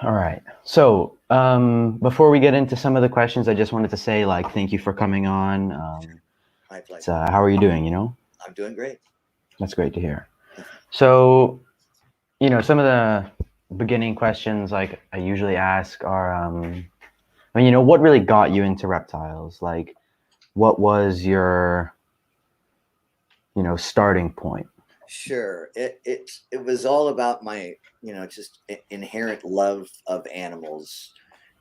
All right. So, before we get into some of the questions, I just wanted to say, like, thank you for coming on. My It's, pleasure. how are you doing? You know, I'm doing great. that's great to hear. So, some of the beginning questions, like I usually ask, are, what really got you into reptiles? Like, what was your, starting point? Sure. It was all about my, just inherent love of animals.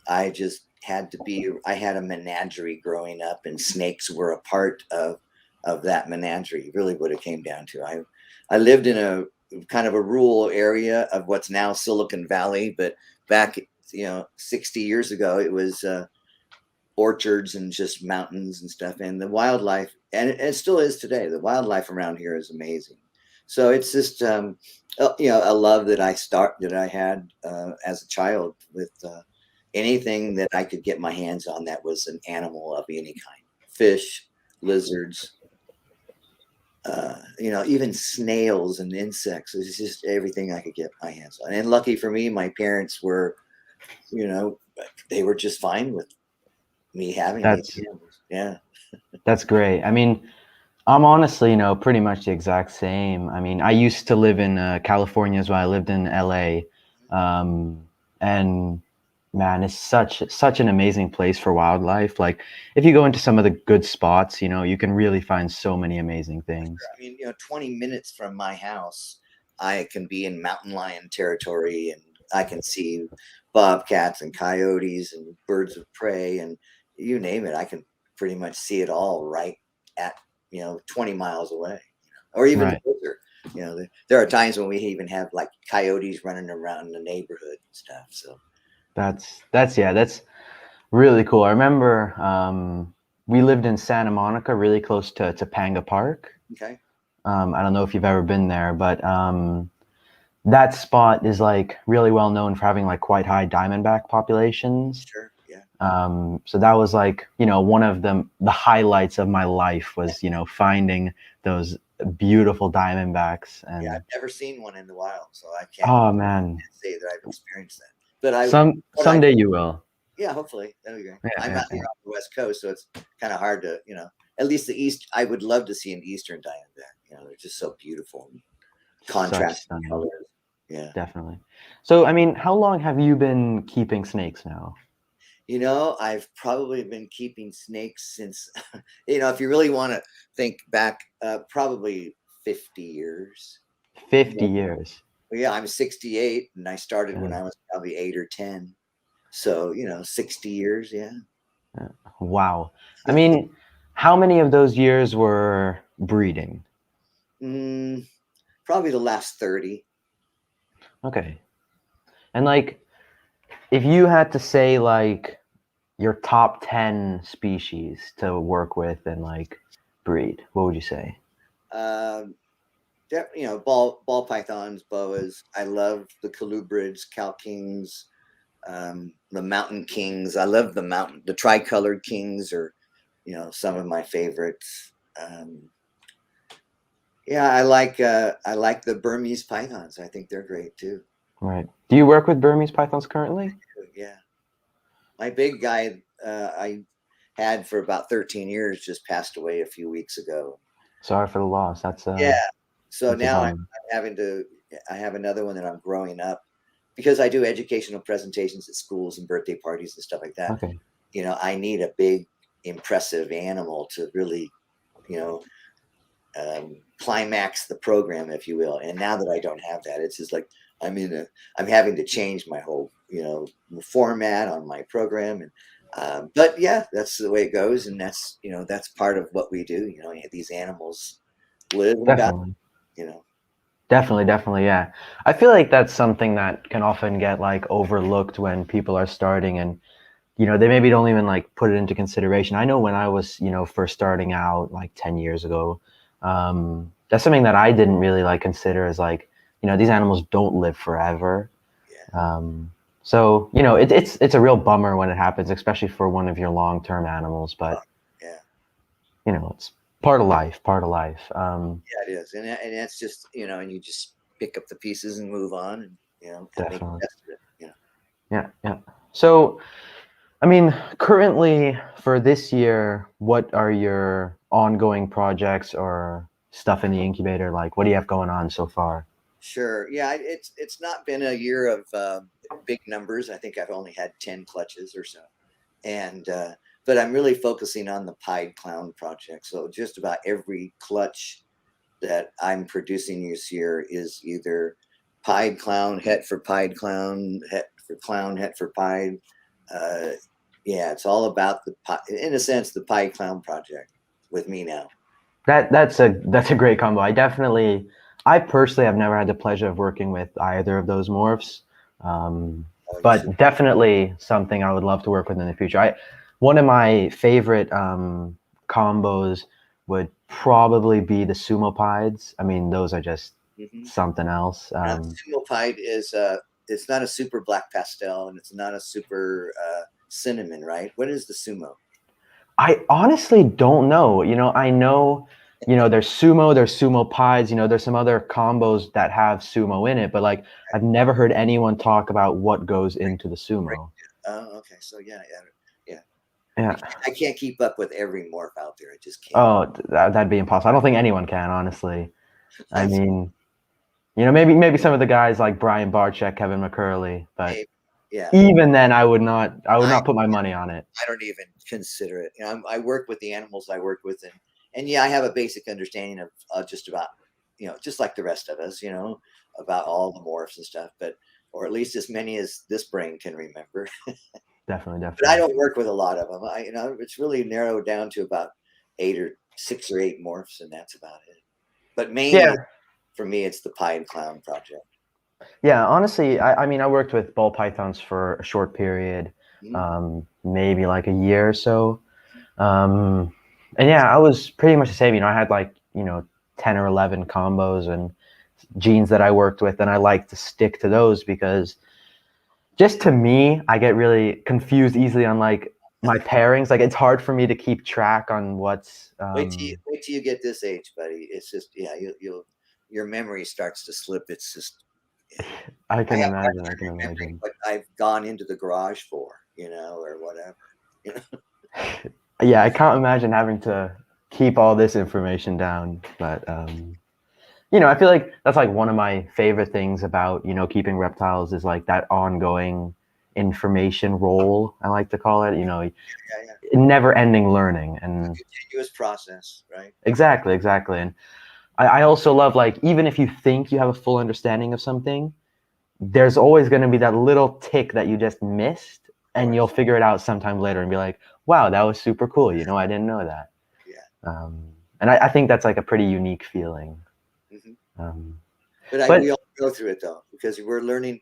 I just had to be. I had a menagerie growing up, and snakes were a part of that menagerie. Really, what it came down to. I lived in a kind of a rural area of what's now Silicon Valley, but back 60 years ago, it was orchards and just mountains and stuff. And the wildlife, and it still is today, the wildlife around here is amazing. So it's just a love that I had as a child with anything that I could get my hands on that was an animal of any kind, fish, lizards, even snails and insects. It's just everything I could get my hands on. And lucky for me, my parents were, you know, they were just fine with me having these That's animals. Yeah. that's great. I mean, I'm honestly, pretty much the exact same. I mean, I used to live in California as well. I lived in LA, and man, it's such an amazing place for wildlife. Like, if you go into some of the good spots, you can really find so many amazing things. I mean, 20 minutes from my house, I can be in mountain lion territory and I can see bobcats and coyotes and birds of prey and you name it. I can pretty much see it all right at, 20 miles away, or even Right. closer. There are times when we even have like coyotes running around the neighborhood and stuff. So, That's really cool. I remember we lived in Santa Monica, really close to Topanga Park. okay. I don't know if you've ever been there, but that spot is like really well known for having like quite high diamondback populations. Sure. Yeah. So that was like, one of the highlights of my life was, finding those beautiful diamondbacks. Yeah. And I've never seen one in the wild, so I can't oh man, say that I've experienced that. But what I someday you will. Yeah, hopefully. That'll be great. Yeah, I'm yeah, out here yeah. on the West Coast, so it's kind of hard to, at least the East, I would love to see an Eastern Diamondback. They're just so beautiful and Such contrasting stunning, colors. Yeah. definitely. So, I mean, how long have you been keeping snakes now? I've probably been keeping snakes since, if you really want to think back, probably 50 years. Yeah. 50 years. Yeah, I'm 68 and I started when Yeah. I was probably 8 or 10. So, 60 years. Yeah. Yeah. Wow. I mean, how many of those years were breeding? mm, Probably the last 30. Okay. And like, if you had to say like your top 10 species to work with and like breed, what would you say? Um, ball pythons, boas. I love the colubrids, cow kings, the mountain kings. I love the tricolored kings are, some of my favorites. Yeah, I like the Burmese pythons. I think they're great too. Right. Do you work with Burmese pythons currently? Yeah, my big guy I had for about 13 years just passed away a few weeks ago. Sorry for the loss. Yeah, so That's a now I'm bummer. having to. I have another one that I'm growing up because I do educational presentations at schools and birthday parties and stuff like that. Okay. I need a big, impressive animal to really, you know, climax the program, if you will. And now that I don't have that, it's just like I'm in a. I'm having to change my whole, format on my program. And but yeah, that's the way it goes, and that's part of what we do. These animals live and die. Definitely. You know. Definitely, yeah. I feel like that's something that can often get like overlooked when people are starting and they maybe don't even like put it into consideration. I know when I was, first starting out like 10 years ago, that's something that I didn't really like consider as like, these animals don't live forever. Yeah. So, it's a real bummer when it happens, especially for one of your long-term animals, Oh, but yeah. it's part of life, part of life. Yeah, it is, and that's just and you just pick up the pieces and move on, and and make the Definitely. best of it. Yeah, yeah. So, I mean, currently for this year, what are your ongoing projects or stuff in the incubator? Like, what do you have going on so far? Sure. Yeah, it's not been a year of big numbers. I think I've only had 10 clutches or so. And but I'm really focusing on the Pied Clown project. So just about every clutch that I'm producing this year is either Pied Clown, Het for Pied Clown, Het for Clown, Het for Pied. Uh, yeah, it's all about in a sense, the Pied Clown project with me now. That's a great combo. I personally have never had the pleasure of working with either of those morphs, um, Oh, you should. but definitely something I would love to work with in the future. One of my favorite combos would probably be the sumo pieds. I mean, those are just Mm-hmm. something else. Now, sumo pied is it's not a super black pastel and it's not a super cinnamon, right? What is the sumo? I honestly don't know. There's sumo pies, there's some other combos that have sumo in it, but like I've never heard anyone talk about what goes into the Right. sumo. Oh, okay. So yeah. Yeah. I can't keep up with every morph out there. I just can't. Oh, that'd be impossible. I don't think anyone can, honestly. I mean, maybe some of the guys like Brian Barczyk, Kevin McCurley, but Maybe. Yeah. even then I would not I put my money on it. I don't even consider it. I work with the animals I work with, and yeah, I have a basic understanding of just about, just like the rest of us, about all the morphs and stuff, but or at least as many as this brain can remember. Definitely, But I definitely. don't work with a lot of them. It's really narrowed down to about 6 or 8 morphs, and that's about it. But mainly Yeah. for me, it's the Pie and Clown project. Yeah, honestly, I mean, I worked with ball pythons for a short period, Mhm. maybe like a year or so. Um, and yeah, I was pretty much the same. I had like, 10 or 11 combos and genes that I worked with, and I like to stick to those because just to me, I get really confused easily on like my pairings. Like it's hard for me to keep track on what's, Wait till you get this age, buddy. It's just yeah, you'll your memory starts to slip. It's just I I can have a hard imagine, I time can remembering imagine. what I've gone into the garage for, or whatever. You know, Yeah, I can't imagine having to keep all this information down, but I feel like that's like one of my favorite things about, keeping reptiles is like that ongoing information role, I like to call it, yeah, yeah. never ending learning. It's a And continuous process, right? exactly, exactly. And I also love like, even if you think you have a full understanding of something, there's always going to be that little tick that you just missed, Of and you'll course. figure it out sometime later and be like, wow, that was super cool. I didn't know that. Yeah. Um, and I think that's like a pretty unique feeling. Hmm. Um, But but we all go through it though because we're learning.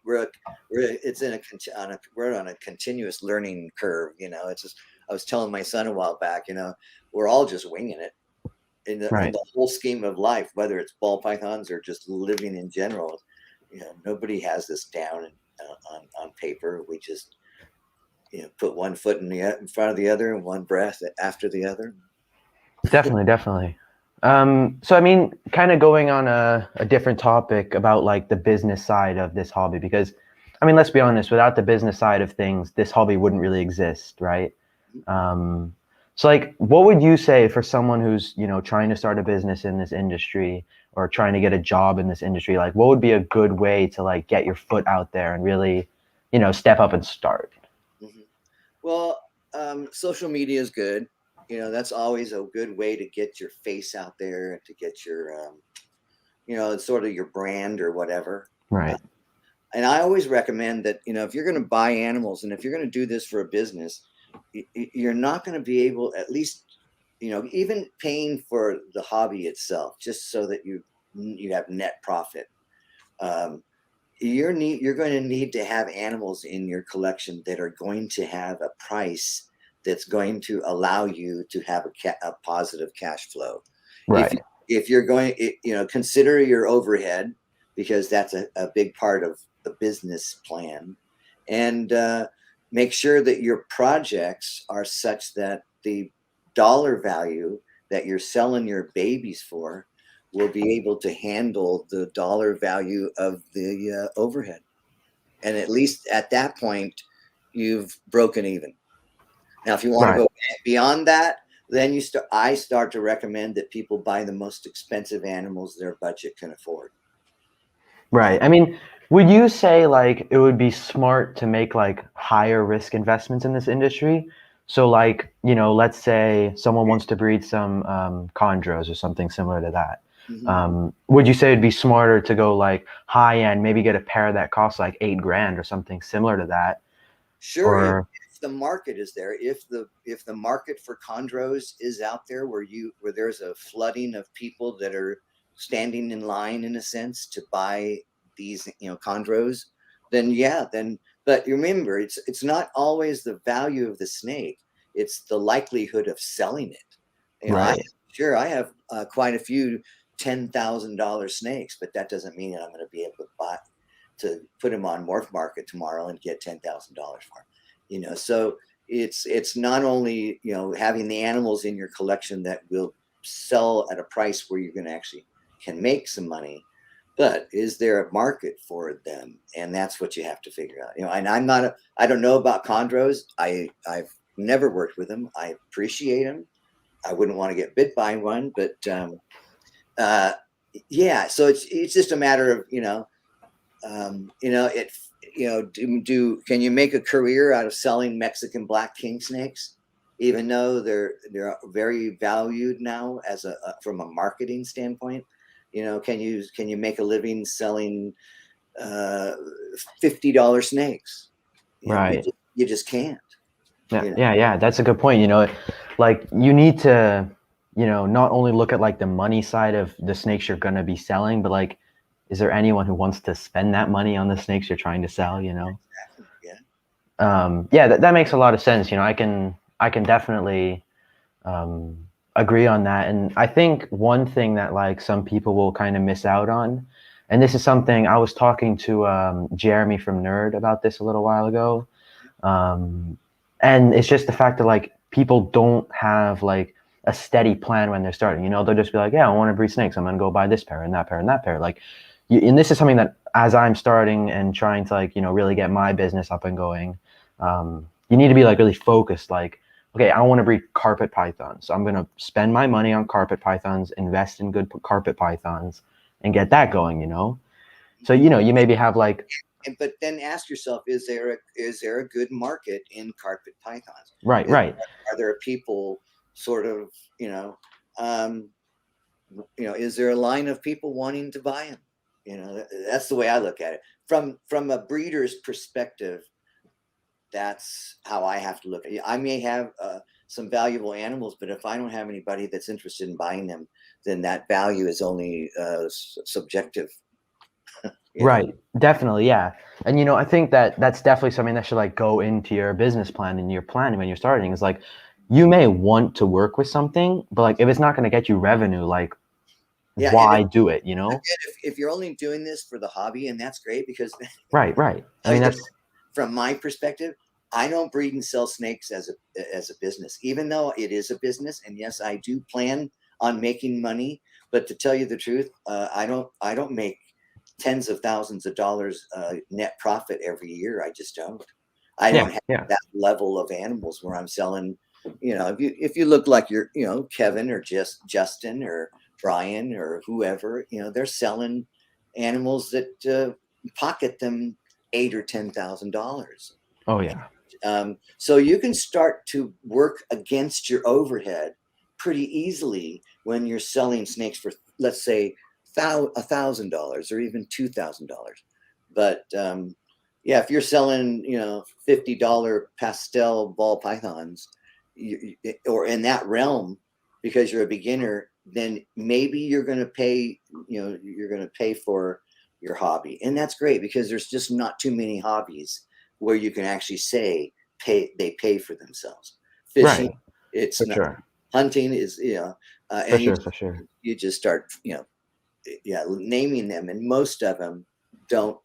It's in a we're on a continuous learning curve. It's just I was telling my son a while back. We're all just winging it in right. the whole scheme of life, whether it's ball pythons or just living in general. Nobody has this down on paper. We just put one foot in front of the other and one breath after the other. Definitely, definitely. So I mean, kind of going on a different topic about like the business side of this hobby, because I mean, let's be honest, without the business side of things, this hobby wouldn't really exist, right? Um, so like, what would you say for someone who's, trying to start a business in this industry or trying to get a job in this industry? Like, what would be a good way to like get your foot out there and really, step up and start? Mhm. Well, social media is good. That's always a good way to get your face out there and to get your, sort of your brand or whatever. Right. And I always recommend that, if you're going to buy animals and if you're going to do this for a business, you're not going to be able, at least, even paying for the hobby itself, just so that you have net profit. Um, you're going to need to have animals in your collection that are going to have a price that's going to allow you to have a positive cash flow. If Right. if you're going, consider your overhead because that's a big part of the business plan, and make sure that your projects are such that the dollar value that you're selling your babies for will be able to handle the dollar value of the overhead. And at least at that point, you've broken even. Now, if you want to Right. go beyond that, then I start to recommend that people buy the most expensive animals their budget can afford. Right. I mean, would you say like it would be smart to make like higher risk investments in this industry? So like, let's say someone wants to breed some chondros or something similar to that. Mm-hmm. Would you say it'd be smarter to go like high end, maybe get a pair that costs like 8 grand or something similar to that? Sure, Or if the market is there, if the market for chondros is out there, where there's a flooding of people that are standing in line in a sense to buy these chondros, then yeah, then but remember, it's not always the value of the snake; it's the likelihood of selling it. right. I have quite a few $10,000 snakes, but that doesn't mean that I'm going to be able to put them on Morph Market tomorrow and get $10,000 for them. So it's not only having the animals in your collection that will sell at a price where you're going to actually can make some money, but is there a market for them? And that's what you have to figure out. And I don't know about chondros. I've never worked with them. I appreciate them. I wouldn't want to get bit by one, but uh, yeah. So it's just a matter of it can you make a career out of selling Mexican black king snakes, even though they're very valued now as from a marketing standpoint? Can you make a living selling $50 snakes? Right. You just can't. Yeah, you know yeah, yeah. That's a good point. Like you need to, not only look at like the money side of the snakes you're gonna be selling, but like, is there anyone who wants to spend that money on the snakes you're trying to sell? yeah Yeah, that makes a lot of sense. I can definitely um, agree on that. And I think one thing that like some people will kind of miss out on, and this is something I was talking to Jeremy from Nerd about this a little while ago. Um, and it's just the fact that like people don't have like a steady plan when they're starting. They'll just be like, yeah, I want to breed snakes. I'm gonna go buy this pair and that pair and that pair. Like, and this is something that as I'm starting and trying to like really get my business up and going, you need to be like really focused. Like, okay, I want to breed carpet pythons, so I'm gonna spend my money on carpet pythons, invest in good carpet pythons, and get that going. So you maybe have like but then ask yourself, is there a good market in carpet pythons? right, right. Are there people sort of um, is there a line of people wanting to buy them? That's the way I look at it. From a breeder's perspective, that's how I have to look at it. I may have some valuable animals, but if I don't have anybody that's interested in buying them, then that value is only subjective. Right. Definitely. Yeah. And I think that that's definitely something that should like go into your business plan and your planning when you're starting is like you may want to work with something, but like if it's not going to get you revenue, like Yeah, and why do it, again, if you're only doing this for the hobby, and that's great because Right, right. I mean that's from my perspective, I don't breed and sell snakes as a business, even though it is a business. And yes, I do plan on making money. But to tell you the truth, I don't make tens of thousands of dollars net profit every year. I just don't. I yeah, don't have yeah. that level of animals where I'm selling. If you look like you're Kevin or just Justin or Brian or whoever, they're selling animals that pocket them $8,000 or $10,000. Oh yeah. So you can start to work against your overhead pretty easily when you're selling snakes for, let's say, $1,000 or even $2,000. But yeah, if you're selling, $50 pastel ball pythons, or in that realm, because you're a beginner, then maybe you're going to pay. You're going to pay for your hobby, and that's great because there's just not too many hobbies where you can actually say they pay for themselves. Fishing, Right. it's For not. sure. Hunting is For and sure, for sure. you just start yeah, naming them, and most of them don't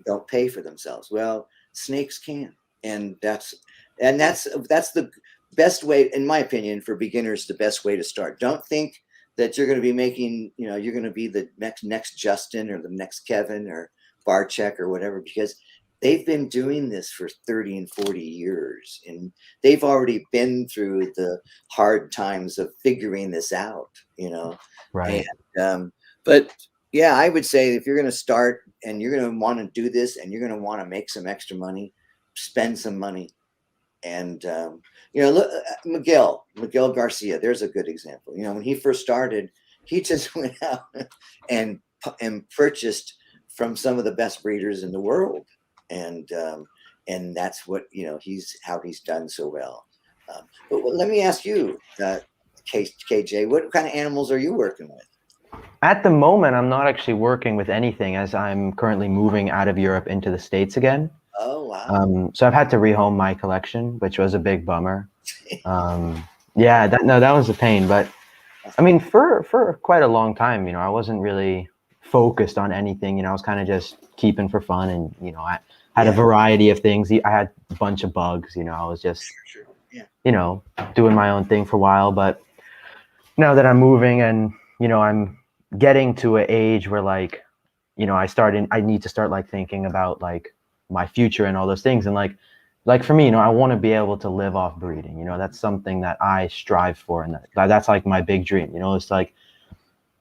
don't pay for themselves. Well, snakes can, and that's the best way, in my opinion, for beginners. The best way to start. Don't think that you're going to be making, you're going to be the next Justin or the next Kevin or Barcheck or whatever, because they've been doing this for 30 and 40 years, and they've already been through the hard times of figuring this out, and Right. but yeah, I would say if you're going to start and you're going to want to do this and you're going to want to make some extra money, spend some money. And look, Miguel Garcia, there's a good example. When he first started, he just went out and purchased from some of the best breeders in the world, and that's what he's done so well. But let me ask you, KJ, what kind of animals are you working with? At the moment, I'm not actually working with anything as I'm currently moving out of Europe into the States again. Oh wow. So I've had to rehome my collection, which was a big bummer. Yeah, that was a pain. But I mean, for quite a long time, I wasn't really focused on anything. I was kind of just keeping for fun, and I had a Yeah, variety of things. I had a bunch of bugs. I was just sure. Yeah, doing my own thing for a while. But now that I'm moving, and I'm getting to an age where like I need to start like thinking about like my future and all those things. And like for me, I want to be able to live off breeding. That's something that I strive for, and that's like my big dream. It's like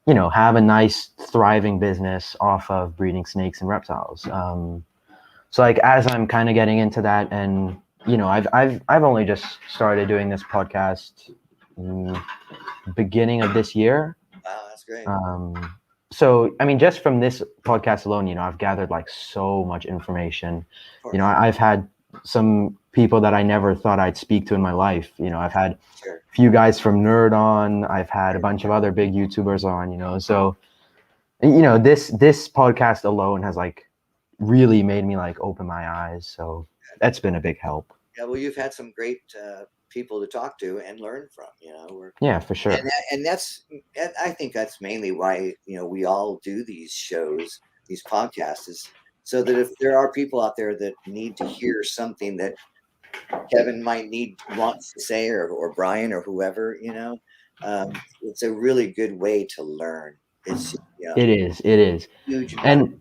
have a nice thriving business off of breeding snakes and reptiles. So like as I'm kind of getting into that, and I've only just started doing this podcast beginning of this year. wow, that's great. So I mean, just from this podcast alone, I've gathered like so much information. Of course, I've had some people that I never thought I'd speak to in my life. I've had sure. a few guys from Nerd on. I've had a bunch of other big YouTubers on. So this podcast alone has like really made me like open my eyes. So that's been a big help. Yeah, well, you've had some great people to talk to and learn from. Yeah, for And sure. I think that's mainly why we all do these shows, these podcasts, is so that if there are people out there that need to hear something that Kevin might wants to say, or Brian or whoever, it's a really good way to learn. It's It is. It is. huge amount of And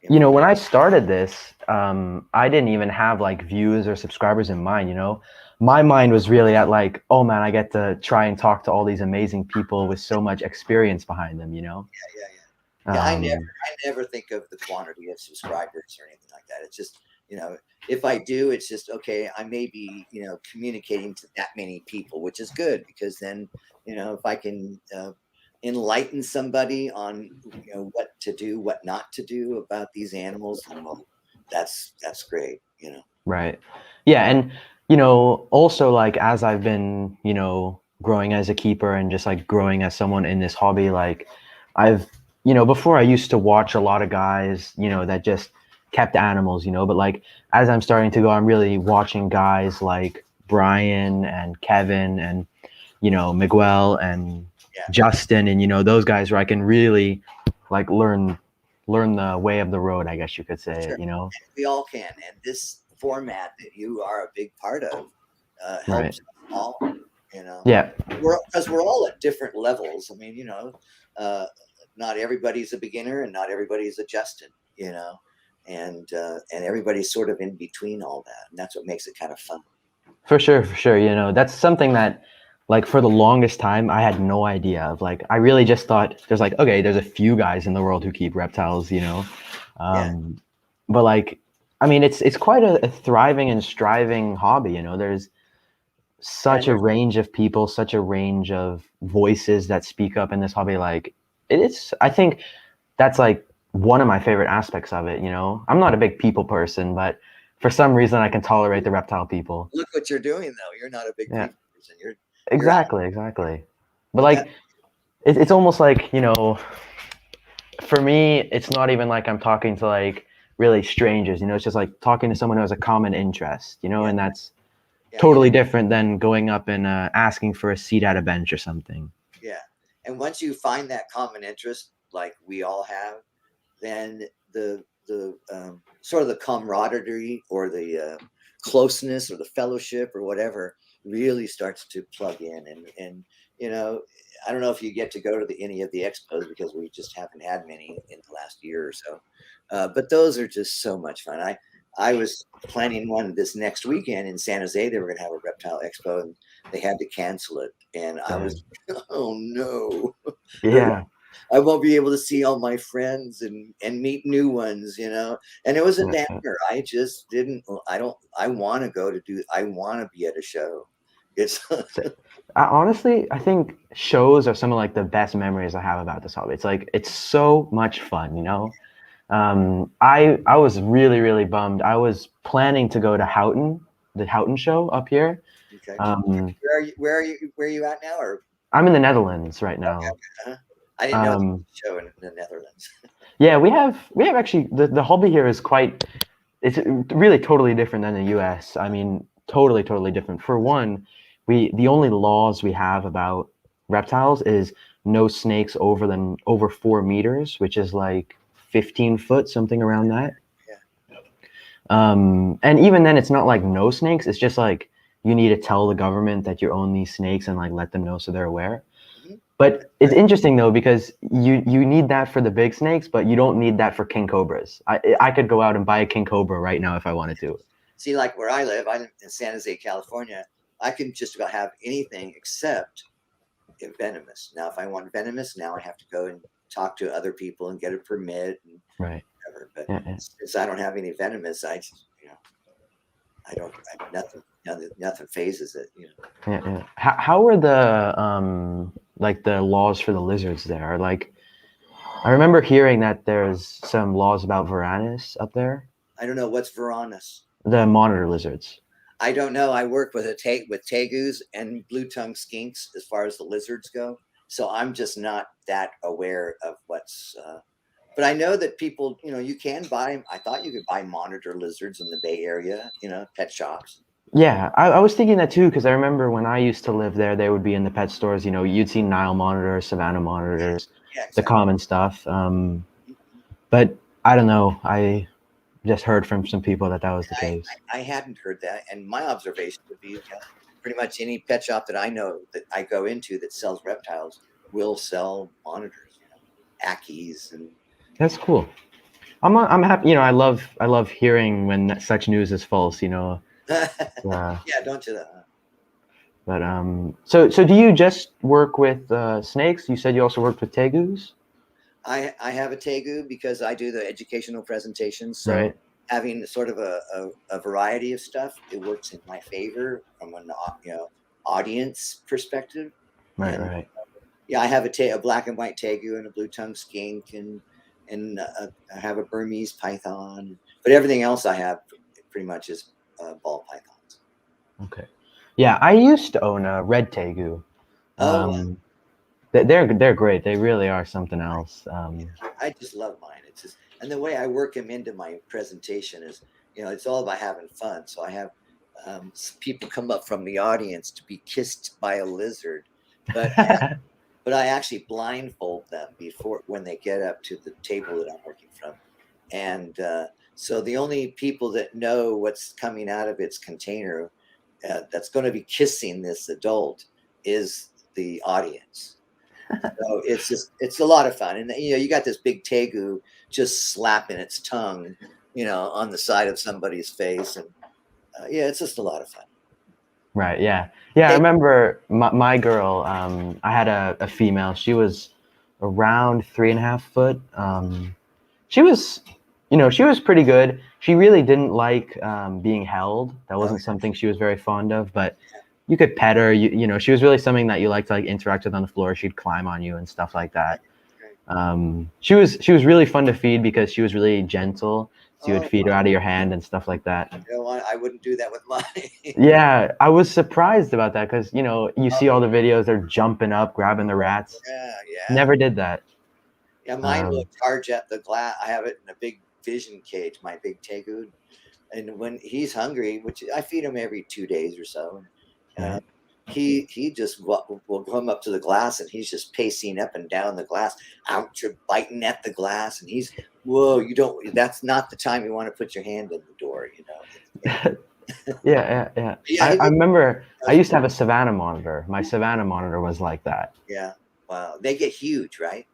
when information. I started this, I didn't even have like views or subscribers in mind. My mind was really at like, oh man, I get to try and talk to all these amazing people with so much experience behind them. Yeah, yeah. Yeah, Um, I never think of the quantity of subscribers or anything like that. It's just, if I do, it's just okay. I may be, communicating to that many people, which is good because then, if I can enlighten somebody on, what to do, what not to do about these animals, then well, that's great. right. Yeah, and also like as I've been, growing as a keeper and just like growing as someone in this hobby, like I've, before I used to watch a lot of guys, that just kept animals, but like as I'm starting to go, I'm really watching guys like Brian and Kevin and Miguel and Yeah, Justin and those guys where I can really like learn the way of the road, I guess you could say, sure. We all can, and this format that you are a big part of Right. helps us all. You know, Yeah, we're all at different levels. I mean, uh, not everybody's a beginner, and not everybody's a Justin. And everybody's sort of in between all that, and that's what makes it kind of fun. for sure, for sure. That's something that like for the longest time I had no idea of. Like I really just thought there's like, okay, there's a few guys in the world who keep reptiles. Yeah, Um, but like I mean it's quite a thriving and striving hobby. There's yeah, such a range of people, such a range of voices that speak up in this hobby. Like it's I think that's like one of my favorite aspects of it. I'm not a big people person, but for some reason I can tolerate the reptile people. look what you're doing though. You're not a big Yeah, people person. You're out, exactly. But but that like it's almost like for me it's not even like I'm talking to like really strangers. It's just like talking to someone who has a common interest. yeah, And that's yeah, totally different than going up and asking for a seat at a bench or something. yeah. And once you find that common interest, like we all have, then the sort of the camaraderie or the closeness or the fellowship or whatever really starts to plug in. And you know, I don't know if you get to go to any of the expos because we just haven't had many in the last year or so. But those are just so much fun. I was planning one this next weekend in San Jose. They were going to have a reptile expo, and they had to cancel it. And I was, Dang. oh no, Yeah. I won't be able to see all my friends and meet new ones, you know. And it was a Yeah, yeah. downer. I just didn't. I don't. I want to go to do. I want to be at a show. It's So, honestly, I think shows are some of like the best memories I have about this hobby. It's like it's so much fun, you know. I was really bummed. I was planning to go to Houghton, the Houghton show up here. okay. Um, Where are you? Where are you? Where are you at now? Or I'm in the Netherlands right okay, now. okay. I didn't know there was Um, a show in the Netherlands. yeah, we have actually the hobby here is quite it's really totally different than the US. I mean, totally different. For one, the only laws we have about reptiles is no snakes over 4 meters, which is like 15 foot, something around that. Yeah. And even then, it's not like no snakes. It's just like you need to tell the government that you own these snakes and like let them know so they're aware. Mhm. But it's Right. interesting though because you need that for the big snakes, but you don't need that for king cobras. I could go out and buy a king cobra right now if I wanted to. See, like where I live in San Jose, California. I can just about have anything except venomous. Now, if I want venomous, now I have to go and talk to other people and get a permit and Right. whatever. But Yeah. Yeah. since I don't have any venomous, I just, I don't, nothing phases it. Yeah. Yeah. How are the like the laws for the lizards there? Like I remember hearing that there's some laws about Varanus up there, I don't know what's Varanus. the monitor lizards. I don't know. I work with with tegus and blue tongue skinks as far as the lizards go. So I'm just not that aware of what's. But I know that people, you can buy. I thought you could buy monitor lizards in the Bay Area, pet shops. Yeah, I was thinking that too because I remember when I used to live there, they would be in the pet stores. You know, you'd see Nile monitors, Savannah monitors, Yeah, the exactly. common stuff. But I don't know. I just heard from some people that that was the I, case. I hadn't heard that, and my observation would be, pretty much any pet shop that I know that I go into that sells reptiles will sell monitors, Ackies and That's cool. I'm happy. You know, I love hearing when such news is false. You know, uh, yeah, don't you? but so do you just work with snakes? You said you also worked with tegus, I have a tegu because I do the educational presentations. So right? having sort of a variety of stuff, it works in my favor from an audience perspective. Right, And right. yeah, I have a black and white tegu and a blue tongue skink and I have a Burmese python, but everything else I have pretty much is ball pythons. Okay. Yeah, I used to own a red tegu. Oh, Um, they're great. They really are something else. I just love mine. It's just, and the way I work them into my presentation is, it's all about having fun. So I have people come up from the audience to be kissed by a lizard, but I actually blindfold them before when they get up to the table that I'm working from, and so the only people that know what's coming out of its container that's going to be kissing this adult is the audience. So it's a lot of fun, and you got this big tegu just slapping its tongue, on the side of somebody's face, and yeah, it's just a lot of fun. Right. Yeah. Yeah. I Hey, remember my girl. I had a female. She was around 3.5 foot. She was, she was pretty good. She really didn't like being held. That oh, wasn't something she was very fond of. But you could pet her. She was really something that you like to like interact with on the floor. She'd climb on you and stuff like that. great. She was really fun to feed because she was really gentle. So you would Oh, feed her out of your hand and stuff like that. I wouldn't do that with mine. Yeah, I was surprised about that because you Oh, see all the videos, they're jumping up, grabbing the rats. yeah, yeah, Never did that. yeah. Mine will Um, charge at the glass. I have it in a big vision cage, my big tegu, and when he's hungry, which I feed him every 2 days or so, uh, right. he just will come up to the glass and he's just pacing up and down the glass, out, you're biting at the glass, and he's, whoa, you don't. That's not the time you want to put your hand in the door, Yeah, yeah. Yeah, I remember I does. used to have a Savannah monitor. My Savannah monitor was like that. Yeah, wow, they get huge, right?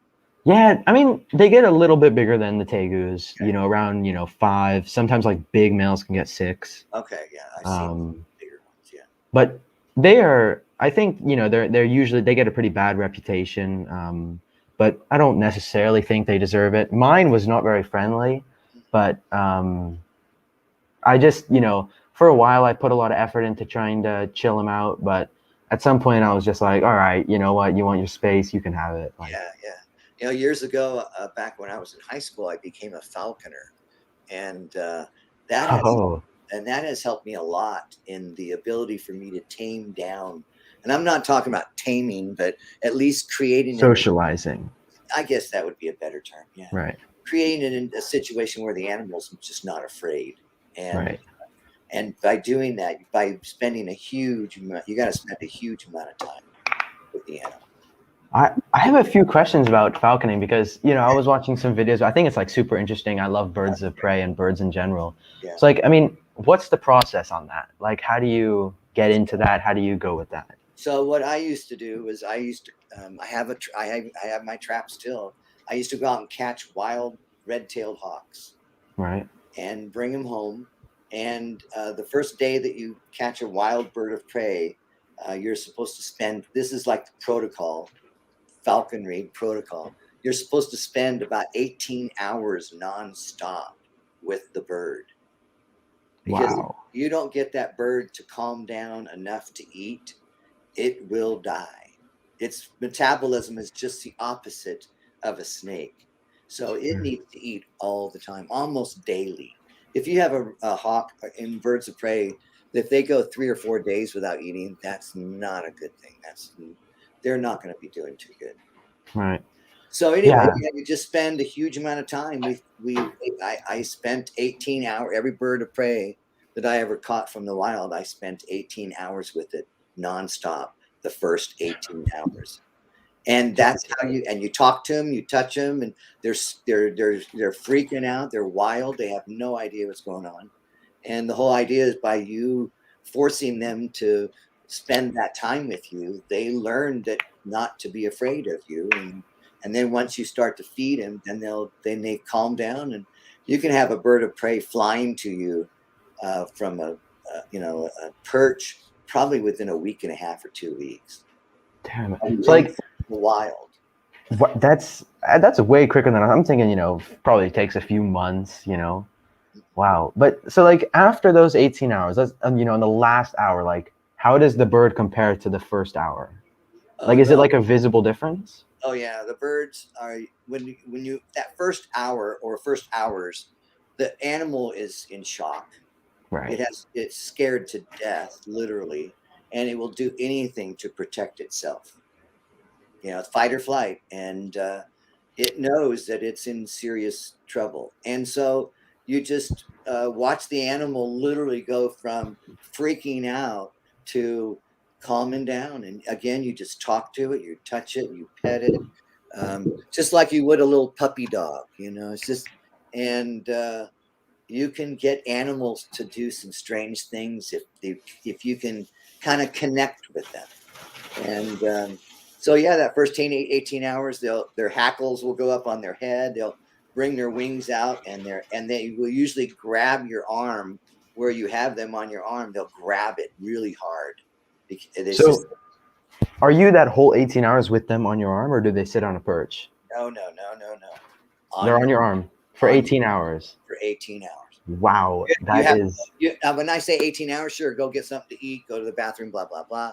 Yeah, I mean, they get a little bit bigger than the tegus, Okay. around, 5. Sometimes like big males can get 6. Okay. Yeah, I've seen Um, bigger ones. Yeah. but they are, I think, they're usually they get a pretty bad reputation. But I don't necessarily think they deserve it. Mine was not very friendly, but I just, for a while I put a lot of effort into trying to chill him out, but at some point I was just like, all right, you know what, you want your space, you can have it. Like, Yeah. Yeah. Years ago, back when I was in high school, I became a falconer, and that has oh, that has helped me a lot in the ability for me to tame down. And I'm not talking about taming, but at least creating an. socializing, I guess that would be a better term. Yeah, right, creating a situation where the animal's just not afraid, and right. by doing that, by spending a huge amount, you got to spend a huge amount of time with the animal. I have a few questions about falconing because I was watching some videos. I think it's like super interesting. I love birds of prey and birds in general. Yeah. So like, I mean, what's the process on that? Like, how do you get into that? How do you go with that? So what I used to do was I have I have my trap still. I used to go out and catch wild red-tailed hawks Right. and bring them home. And the first day that you catch a wild bird of prey, you're supposed to spend. This is like the protocol, falconry protocol. You're supposed to spend about 18 hours nonstop with the bird, because if Wow. you don't get that bird to calm down enough to eat, it will die. Its metabolism is just the opposite of a snake. So it Mm. needs to eat all the time, almost daily. If you have a hawk in birds of prey, if they go 3 or 4 days without eating, that's not a good thing. They're not going to be doing too good. Right. So anyway, Yeah. yeah, you just spend a huge amount of time. I spent 18 hours. Every bird of prey that I ever caught from the wild, I spent 18 hours with it nonstop. The first 18 hours, and that's how you talk to them, you touch them, and they're freaking out. They're wild. They have no idea what's going on, and the whole idea is by you forcing them to spend that time with you, they learn that not to be afraid of you, and then once you start to feed them, then they calm down, and you can have a bird of prey flying to you from a perch probably within a week and a half or 2 weeks Damn it. So from like, the wild. that's way quicker than I'm thinking. Probably takes a few months. Wow. But so like after those 18 hours, that's in the last hour, like how does the bird compare to the first hour? Like, is it Well, like a visible difference? oh yeah, the birds are when you that first hour or first hours, the animal is in shock. Right. It's scared to death, literally, and it will do anything to protect itself. It's fight or flight, and it knows that it's in serious trouble. And so you just watch the animal literally go from freaking out to calming down. And again, you just talk to it, you touch it, you pet it, just like you would a little puppy dog. It's just, and you can get animals to do some strange things if you can kind of connect with them. And so, yeah, that first 18 hours, their hackles will go up on their head. They'll bring their wings out, and they will usually grab your arm where you have them on your arm. They'll grab it really hard. It's just So are you that whole 18 hours with them on your arm, or do they sit on a perch? no, no, no, no, no, They're on on your your arm for on your 18 hours. for 18 hours. Wow, You that have is when I say 18 hours, sure, go get something to eat, go to the bathroom, blah blah blah.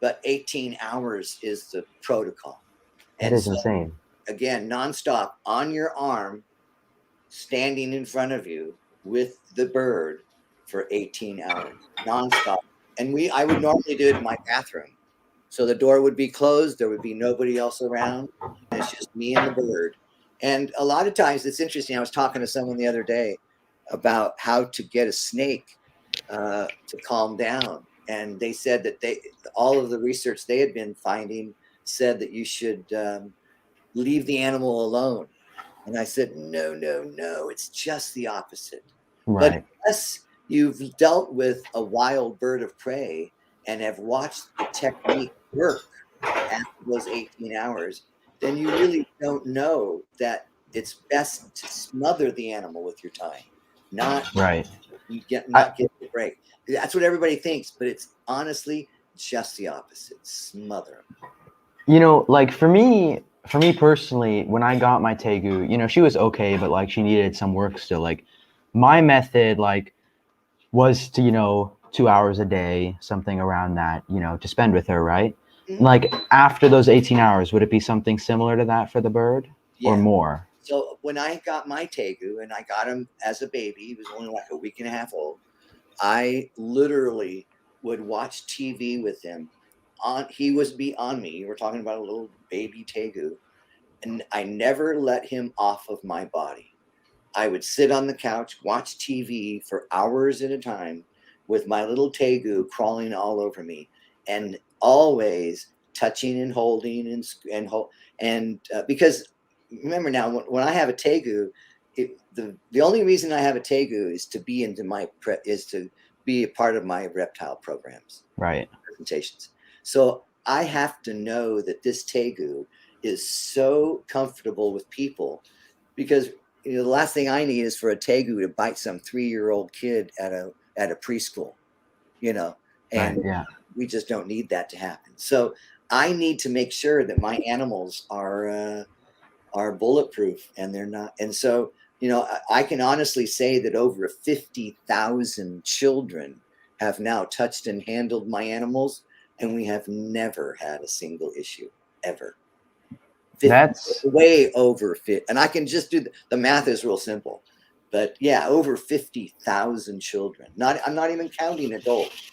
But 18 hours is the protocol, that and is so insane. again, nonstop on your arm, standing in front of you with the bird for 18 hours nonstop. And I would normally do it in my bathroom. So the door would be closed, there would be nobody else around. And it's just me and the bird. And a lot of times it's interesting. I was talking to someone the other day about how to get a snake to calm down. And they said that all of the research they had been finding said that you should leave the animal alone. And I said, no, no, no, it's just the opposite. But Right. unless you've dealt with a wild bird of prey and have watched the technique work after those 18 hours, then you really don't know that it's best to smother the animal with your time, not Right. I, not give it a break. That's what everybody thinks, but it's honestly just the opposite. Smother 'em. like for me personally, when I got my Tegu, she was okay, but like she needed some work still. Like my method, like was to 2 hours a day, something around that, to spend with her, right? Mhm. Like after those 18 hours, would it be something similar to that for the bird or Yeah. more? So when I got my Tegu, and I got him as a baby, he was only like a week and a half old. I literally would watch TV with him. He was be on me. We're talking about a little baby Tegu, and I never let him off of my body. I would sit on the couch, watch TV for hours at a time with my little Tegu crawling all over me, and always touching and holding because remember now when I have a Tegu, the only reason I have a Tegu is to be into is to be a part of my reptile programs Right. presentations. So I have to know that this Tegu is so comfortable with people because the last thing I need is for a Tegu to bite some 3-year-old kid at a preschool, you know, Right. and Yeah. we just don't need that to happen. So I need to make sure that my animals are bulletproof, and they're not. And so I can honestly say that over 50,000 children have now touched and handled my animals, and we have never had a single issue ever. 50, That's way over 50, and I can just do the math is real simple, but yeah, over 50,000 children. I'm not even counting adults,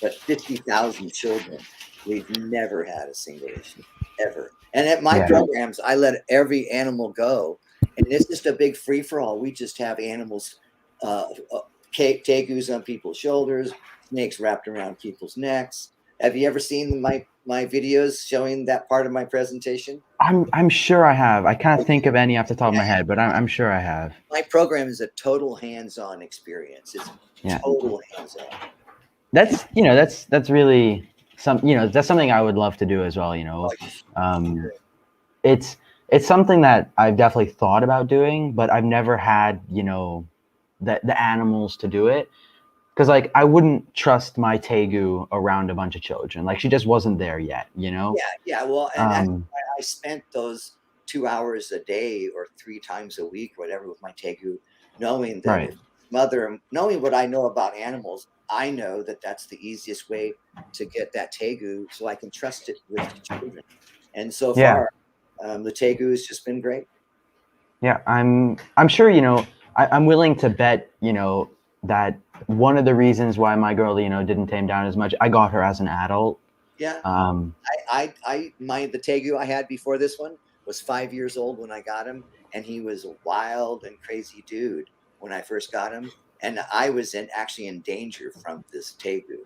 but 50,000 children. We've never had a single issue ever. And at my yeah. programs, I let every animal go, and it's just a big free for all. We just have animals, uh, uh, tegus on people's shoulders, snakes wrapped around people's necks. Have you ever seen my videos showing that part of my presentation? I'm sure I have. I can't think of any off the top of my head, but I'm sure I have. My program is a total hands-on experience. It's Yeah. total hands-on. That's really that's something I would love to do as well. Um, it's it's something that I've definitely thought about doing, but I've never had the animals to do it because like I wouldn't trust my Tegu around a bunch of children. Like she just wasn't there yet. Yeah. Well, and that's Um, why I spent those 2 hours a day or 3 times a week, whatever, with my Tegu, knowing that right, if knowing what I know about animals, I know that that's the easiest way to get that Tegu, so I can trust it with children. And so yeah, far, the Tegu has just been great. yeah. I'm sure I'm willing to bet that one of the reasons why my girl didn't tame down as much, I got her as an adult. Yeah. Um, The Tegu I had before this one was 5 years old when I got him, and he was a wild and crazy dude when I first got him, and I was actually in danger from this Tegu,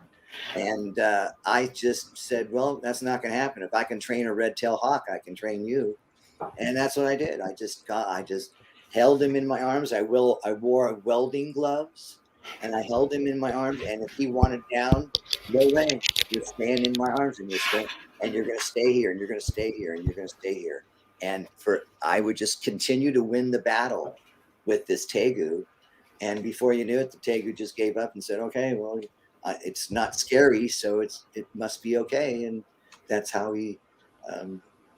and I just said, "Well, that's not going to happen. If I can train a red-tailed hawk, I can train you." And that's what I did. I just held him in my arms. I wore welding gloves, and I held him in my arms. And if he wanted down, no way. You're staying in my arms, and you're gonna stay here, and you're gonna stay here, and you're gonna stay here. And I would just continue to win the battle with this Tegu. And before you knew it, the Tegu just gave up and said, "Okay, well, it's not scary, so it must be okay." And that's how he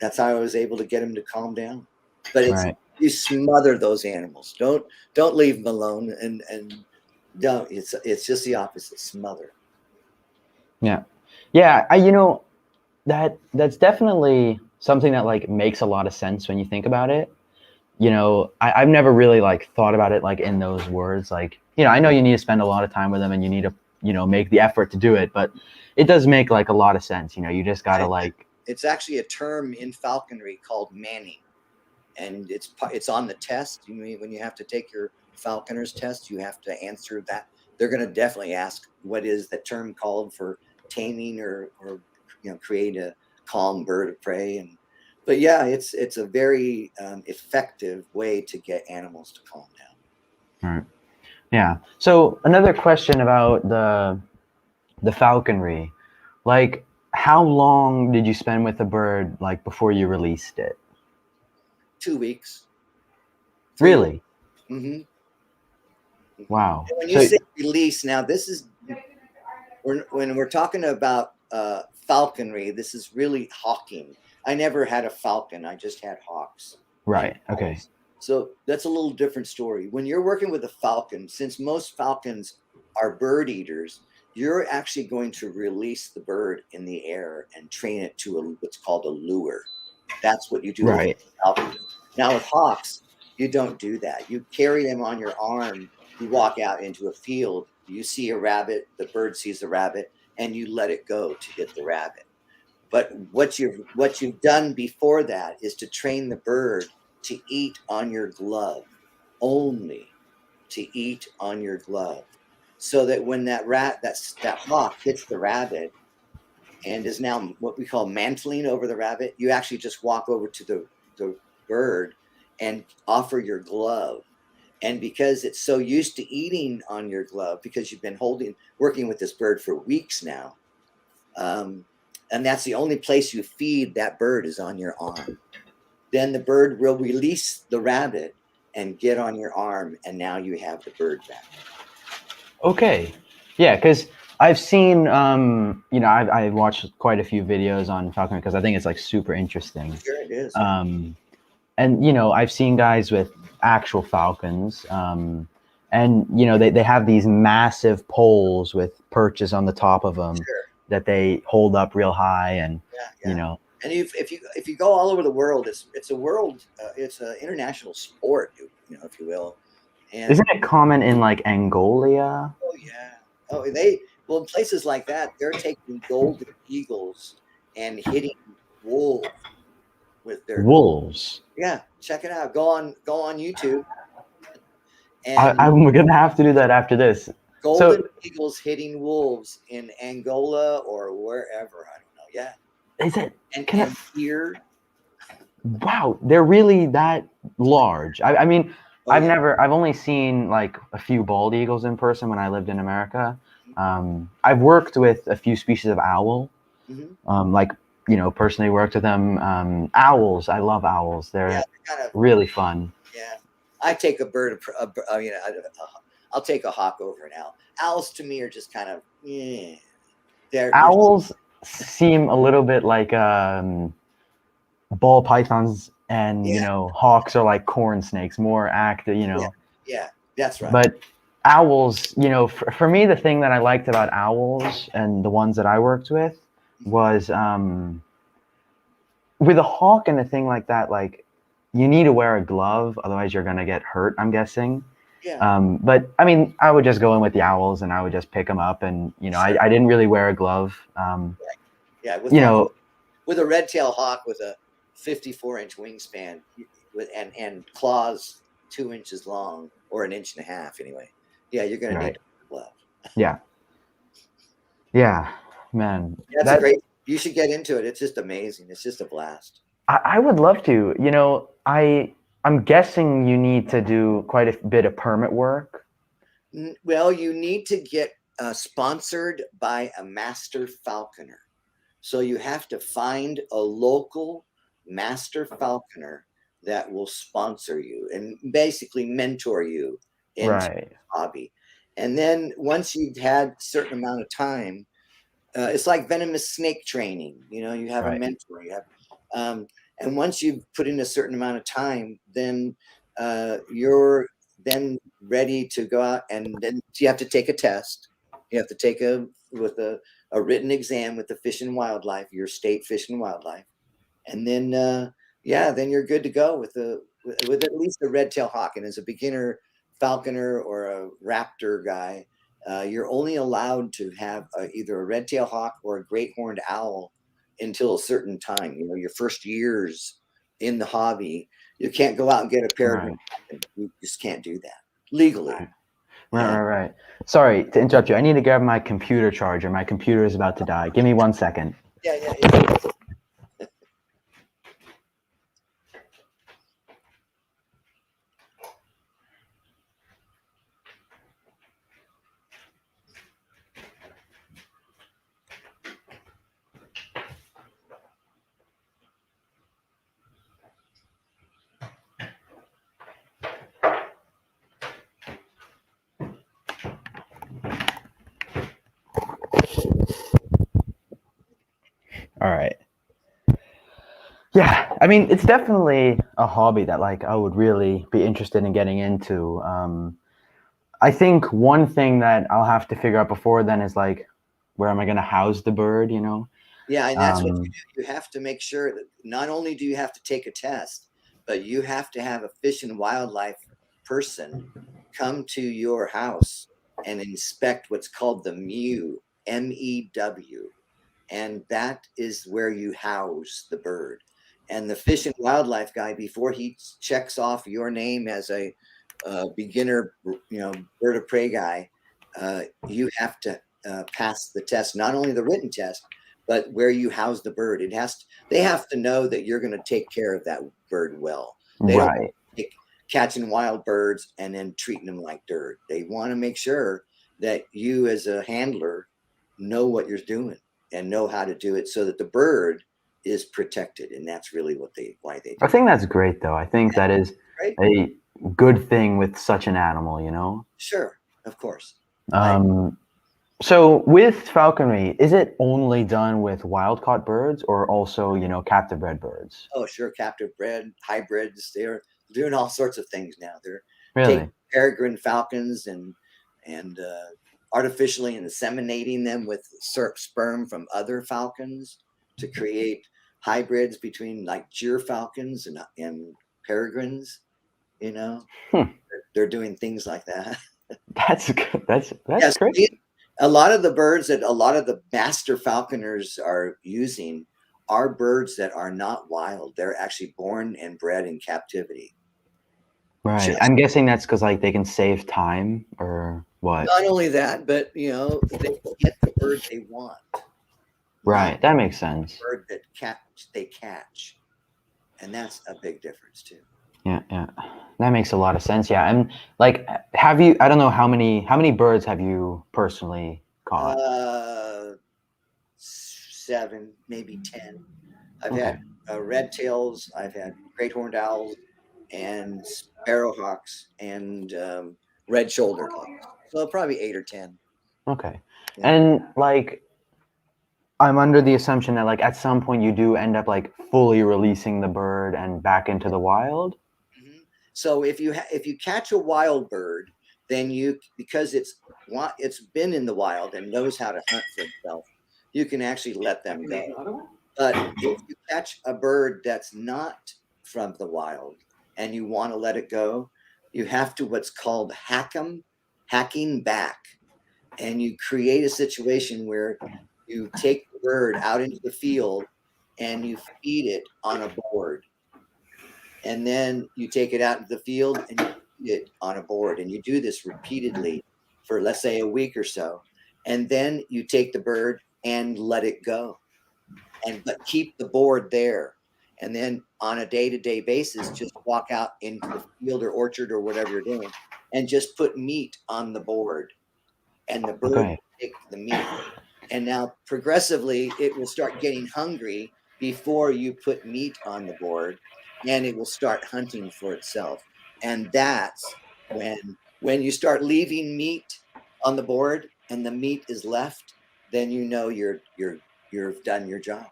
that's how I was able to get him to calm down. But it's right. you smother those animals. Don't leave them alone, and don't. It's just the opposite. Smother. Yeah. Yeah. That's definitely something that like makes a lot of sense when you think about it. I've never really like thought about it like in those words. Like, I know you need to spend a lot of time with them and you need to, make the effort to do it, but it does make like a lot of sense. You just gotta like, It's actually a term in falconry called manning, and it's on the test. When you have to take your falconer's test, you have to answer that. They're going to definitely ask what is the term called for taming or create a calm bird of prey. But yeah, it's a very effective way to get animals to calm down. right. Yeah. So another question about the falconry, like how long did you spend with the bird like before you released it? 2 weeks, 3 weeks. Really? Mm-hmm. Wow. And when you So say release, now this is when we're talking about falconry. This is really hawking. I never had a falcon. I just had hawks and right. Okay. owls. So that's a little different story. When you're working with a falcon, since most falcons are bird eaters, you're actually going to release the bird in the air and train it to what's called a lure. That's what you do with Right. falcons. Now with hawks, you don't do that. You carry them on your arm. You walk out into a field. You see a rabbit. The bird sees the rabbit, and you let it go to get the rabbit. But what you've done before that is to train the bird to eat on your glove, only to eat on your glove, so that when that hawk hits the rabbit and is now what we call mantling over the rabbit, you actually just walk over to the bird and offer your glove. And because it's so used to eating on your glove, because you've been working with this bird for weeks now, um, and that's the only place you feed that bird is on your arm. Then the bird will release the rabbit and get on your arm, and now you have the bird back. Okay. Yeah, because I've seen, I've watched quite a few videos on falconry because I think it's like super interesting. Sure, it is. Yeah. And I've seen guys with actual falcons, and they have these massive poles with perches on the top of them Sure. that they hold up real high, and Yeah. And if you go all over the world, it's a world, it's an international sport, if you will. And isn't it common in like Angola? oh yeah, in places like that, they're taking golden eagles and hitting wolves with their Wolves. yeah. Check it out. Go on YouTube and I'm gonna have to do that after this. golden So eagles hitting wolves in Angola or wherever. I don't know. Yeah, is it? and here. Wow, they're really that large. I mean, Oh yeah. I've only seen like a few bald eagles in person when I lived in America. I've worked with a few species of owl, Mm-hmm. like, personally worked with them. Owls, I love owls. Yeah, They're they're kind of really fun. yeah. I take a bird. I'll take a hawk over an owl. Owls to me are just kind of yeah. They're Owls seem a little bit like ball pythons, and yeah, hawks are like corn snakes, more active, yeah, yeah. That's right. but owls, for me, the thing that I liked about owls and the ones that I worked with was, with a hawk and a thing like that, like, you need to wear a glove, otherwise you're gonna get hurt, I'm guessing. Yeah, But I mean, I would just go in with the owls and I would just pick them up, and sure. I didn't really wear a glove. Yeah, You know, with a red-tailed hawk with a 54-inch wingspan and claws 2 inches long or an inch and a half anyway. Yeah, you're gonna need right? a glove. Yeah, yeah, man. That's a great. You should get into it. It's just amazing. It's just a blast. I would love to. I'm guessing you need to do quite a bit of permit work. Well, you need to get sponsored by a master falconer. So you have to find a local master falconer that will sponsor you and basically mentor you into Right. the hobby. And then once you've had a certain amount of time, it's like venomous snake training. You have a Right. mentor. And once you've put in a certain amount of time, then you're then ready to go out, and then you have to take a test. You have to take a written exam with the Fish and Wildlife, your state Fish and Wildlife, and then then you're good to go with at least a red-tail hawk. And as a beginner falconer or a raptor guy, you're only allowed to have either a red-tail hawk or a great horned owl until a certain time. Your first years in the hobby, you can't go out and get a peregrine falcon. You just can't do that legally. Right. Sorry to interrupt you. I need to grab my computer charger. My computer is about to die. Give me 1 second. Yeah. All right. Yeah, I mean, it's definitely a hobby that like I would really be interested in getting into. I think one thing that I'll have to figure out before then is like, where am I going to house the bird? You know? Yeah, and that's what you Um, do. You have to make sure that not only do you have to take a test, but you have to have a fish and wildlife person come to your house and inspect what's called the MEW, MEW, and that is where you house the bird. And the fish and wildlife guy, before he checks off your name as a beginner, bird of prey guy, you have to pass the test, not only the written test, but where you house the bird. They have to know that you're going to take care of that bird well. They don't right. take catching wild birds and then treating them like dirt. They want to make sure that you, as a handler, know what you're doing and know how to do it so that the bird is protected. And that's really why they I do it. think that's great, though. I think that is Right? a good thing with such an animal, you know? Sure, of course. I Um, so with falconry, is it only done with wild caught birds or also, captive bred birds? Oh, sure, captive bred, hybrids. They're doing all sorts of things now. They're taking Really? peregrine falcons and artificially inseminating them with sperm from other falcons to create hybrids between like gyr falcons and peregrines. You know, Hmm. they're doing things like that. That's good. That's Yes, crazy. a lot of the birds that a lot of the master falconers are using are birds that are not wild. They're actually born and bred in captivity. Right. Just I'm guessing that's because like they can save time or what? not only that, but they get the bird they want, not Right. That makes the sense. bird that they catch, and that's a big difference too. Yeah, yeah. That makes a lot of sense. Yeah. And like have you I don't know how many birds have you personally caught? Uh, 7, maybe 10. I've Okay. had red tails, I've had great horned owls, and sparrowhawks, and red-shouldered hawks. So probably 8 or 10. Okay. Yeah. And like I'm under the assumption that like at some point you do end up like fully releasing the bird and back into the wild. Mhm. So if you catch a wild bird, then because it's been in the wild and knows how to hunt for itself, you can actually let them go. But if you catch a bird that's not from the wild and you want to let it go, you have to what's called hacking back. And you create a situation where you take the bird out into the field and you feed it on a board. And then you take it out into the field and you feed it on a board. And you do this repeatedly for, let's say, a week or so. And then you take the bird and let it go, but keep the board there. And then on a day-to-day basis, just walk out into the field or orchard or whatever you're doing and just put meat on the board, and the bird Okay. will take the meat. And now progressively it will start getting hungry before you put meat on the board, and it will start hunting for itself. And that's when you start leaving meat on the board and the meat is left, then you've done your job.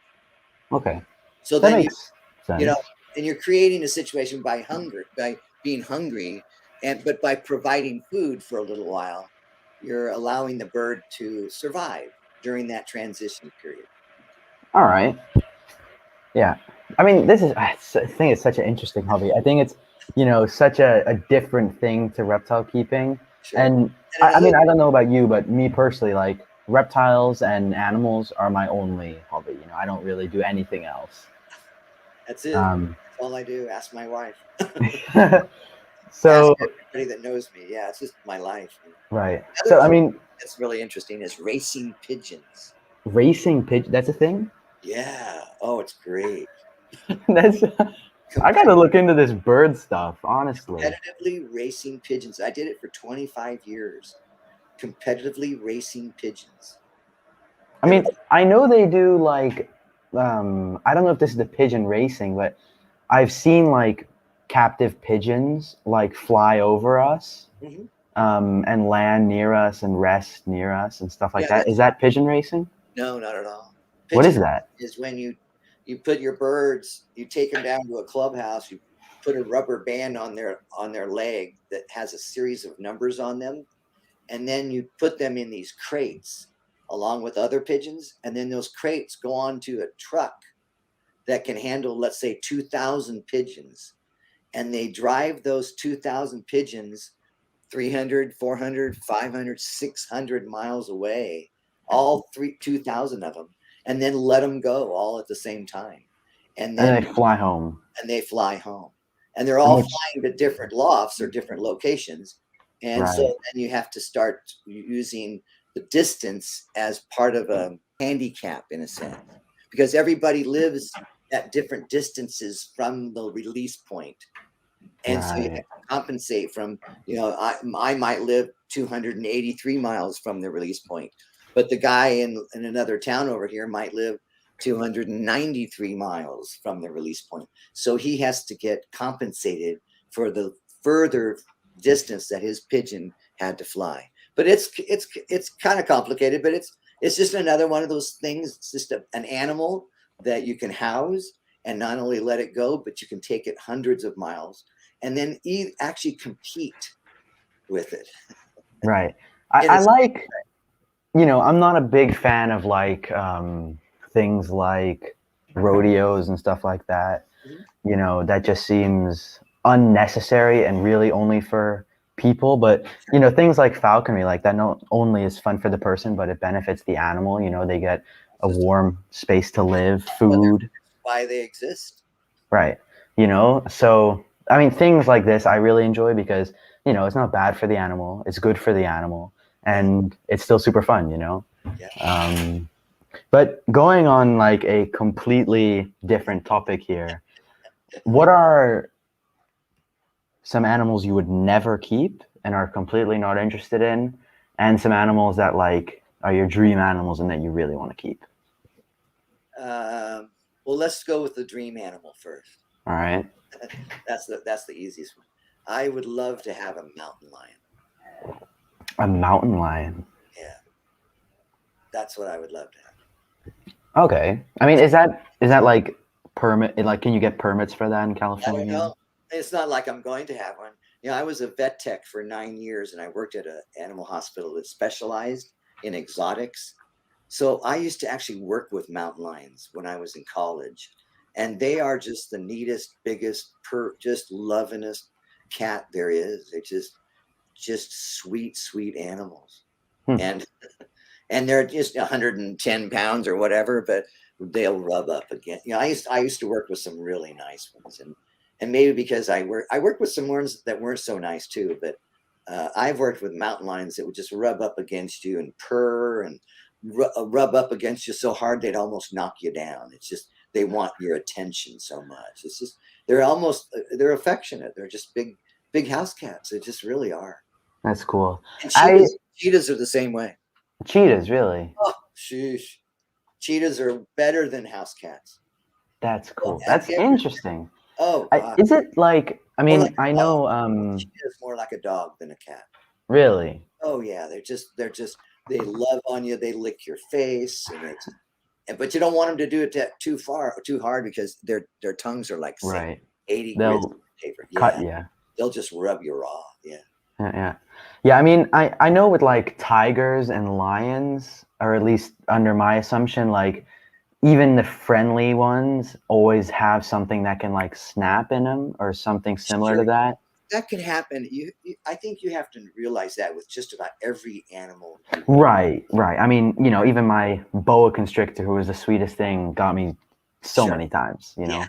Okay. So That then makes you know, sense. and you're creating a situation by being hungry, but by providing food for a little while, you're allowing the bird to survive during that transition period. All right. Yeah. I mean, I think it's such an interesting hobby. I think it's, such a different thing to reptile keeping. Sure. And And I another mean, I don't know about you, but me personally, like reptiles and animals are my only hobby. I don't really do anything else. That's it. Um, That's all I do. Ask my wife. Ask so, everybody that knows me. Yeah, it's just my life. right. The So, other I thing mean, that's really interesting is racing pigeons. racing pigeon, that's a thing? Yeah. Oh, it's great. That's, I got to look into this bird stuff, honestly. Competitively racing pigeons. I did it for 25 years. Competitively racing pigeons. I Ever mean, I know they do like, I don't know if this is the pigeon racing, but I've seen like captive pigeons like fly over us, Mhm. and land near us and rest near us and stuff like Yeah, that. Is that pigeon racing? no, not at all. What is Pigeon that? is when you put your birds, you take them down to a clubhouse, you put a rubber band on their leg that has a series of numbers on them, and then you put them in these crates along with other pigeons, and then those crates go onto a truck that can handle, let's say, 2,000 pigeons, and they drive those 2,000 pigeons 300, 400, 500, 600 miles away, all 2,000 of them, and then let them go all at the same time. And And then they fly home. and they fly home. And they're How all much? flying to different lofts or different locations. And so Right. then you have to start using the distance as part of a handicap in a sense, because everybody lives at different distances from the release point. And so you have Right. to compensate from, I might live 283 miles from the release point, but the guy in another town over here might live 293 miles from the release point. So he has to get compensated for the further distance that his pigeon had to fly. But it's kind of complicated, but it's just another one of those things. It's just an animal that you can house and not only let it go, but you can take it hundreds of miles and then actually compete with it. Right. In I a, like, I'm not a big fan of like things like rodeos and stuff like that. That just seems unnecessary and really only for people. But, things like falconry, like that not only is fun for the person, but it benefits the animal. They get a warm space to live, food. why they exist. Right. So I mean, things like this I really enjoy because, it's not bad for the animal, it's good for the animal, Yeah. and it's still super fun. Yeah. But going on like a completely different topic here, what are some animals you would never keep and are completely not interested in, and some animals that like are your dream animals and that you really want to keep? Well, let's go with the dream animal first. All right. That's the easiest one. I would love to have a mountain lion. A mountain lion. Yeah, that's what I would love to have. Okay. I mean, is that like permit? Like, can you get permits for that in I don't California? know. It's not like I'm going to have one. I was a vet tech for 9 years, and I worked at an animal hospital that specialized in exotics. So I used to actually work with mountain lions when I was in college, and they are just the neatest, biggest, just lovingest cat there is. They're just sweet, sweet animals, Hmm. and they're just 110 pounds or whatever, but they'll rub up again. I used to work with some really nice ones, and maybe because I worked with some ones that weren't so nice too, but I've worked with mountain lions that would just rub up against you and purr and rub up against you so hard they'd almost knock you down. It's just they want your attention so much. It's just they're affectionate. They're just big house cats. They just really are. That's cool. And I cheetahs are the same way. cheetahs, really. Oh, sheesh. Cheetahs are better than house cats. That's Well, cool. have That's you ever? interesting. Oh I, God, is it like? I more mean, like I a dog. know. Cheetah is more like a dog than a cat. Really. Oh yeah, they're just they love on you. They lick your face, but you don't want them to do it too far, too hard because their tongues are like say Right. 80 grit They'll paper. cut Yeah, you. they'll just rub you raw. Yeah, Yeah. Yeah. I mean, I know with like tigers and lions, or at least under my assumption, like even the friendly ones always have something that can like snap in them or something similar sure, to that. that could happen. I think you have to realize that with just about every animal you work. Right, right. I mean, even my boa constrictor, who was the sweetest thing, got me so Sure. many times. Yeah.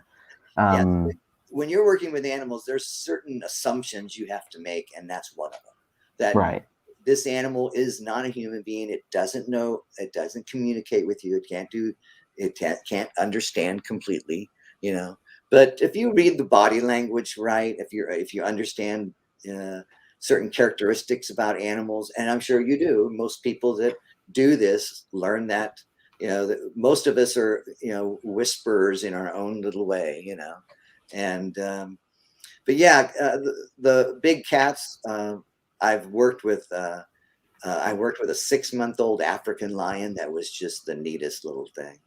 Yeah. Um, When you're working with animals, there's certain assumptions you have to make, and that's one of them. That right, this animal is not a human being. It doesn't know. It doesn't communicate with you. It can't do. It can't understand completely. You know. But if you read the body language right, if you understand uh, certain characteristics about animals, and I'm sure you do, most people that do this learn that. That most of us are whisperers in our own little way. And but yeah, the big cats. I've worked with. I worked with a 6-month-old African lion that was just the neatest little thing.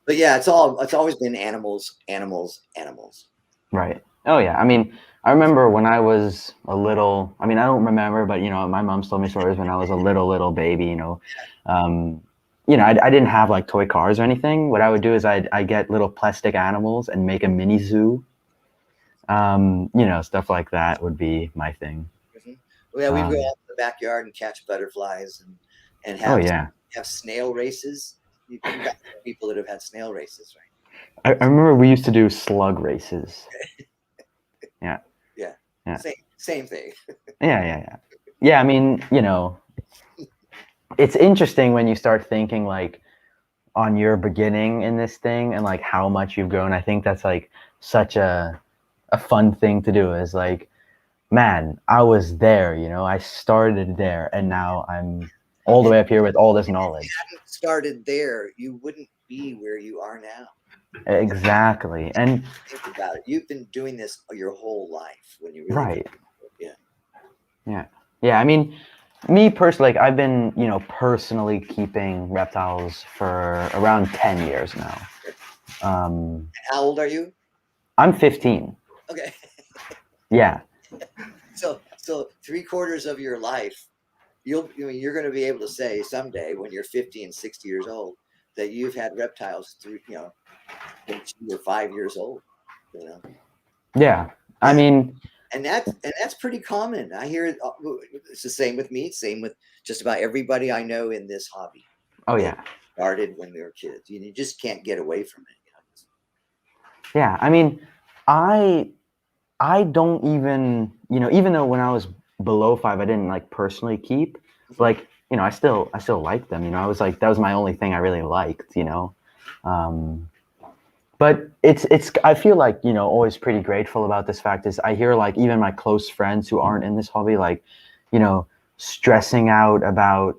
But yeah, it's always been animals, animals, animals. Right. Oh yeah. I mean, I remember when I was a little. I mean, I don't remember, but my mom's told me stories when I was a little baby. Um, I didn't have like toy cars or anything. What I would do is I get little plastic animals and make a mini zoo. Stuff like that would be my thing. Mhm. Well, yeah, we'd go Um, out in the backyard and catch butterflies and oh yeah. have snail races. You got people that have had snail races, right? I remember we used to do slug races. Yeah. Yeah, Yeah. same thing. Yeah. Yeah. Yeah. Yeah. I mean, it's interesting when you start thinking like on your beginning in this thing and like how much you've grown. I think that's like such a fun thing to do is like, man, I was there, I started there and now I'm all the And way up here with all this if you knowledge. hadn't started there, you wouldn't be where you are now. Exactly. And Think about it. You've been doing this your whole life when you really think right. about it. Yeah. Yeah. Yeah. I mean, me personally, like I've been, personally keeping reptiles for around 10 years now. How old are you? I'm 15. Okay. Yeah. So 3/4 of your life, you're going to be able to say someday when you're 50 and 60 years old that you've had reptiles through, since you were 5 years old. You know. Yeah. I Yeah. mean, And that's pretty common. I hear it's the same with me, same with just about everybody I know in this hobby oh that yeah. started when they were kids. You just can't get away from it. Yeah. I mean, I I don't even, even though when I was below 5, I didn't like personally keep, Mhm. like, I still liked them. I was like, that was my only thing I really liked. Um, but I feel like, always pretty grateful about this fact is I hear like even my close friends who aren't in this hobby, like, you know, stressing out about,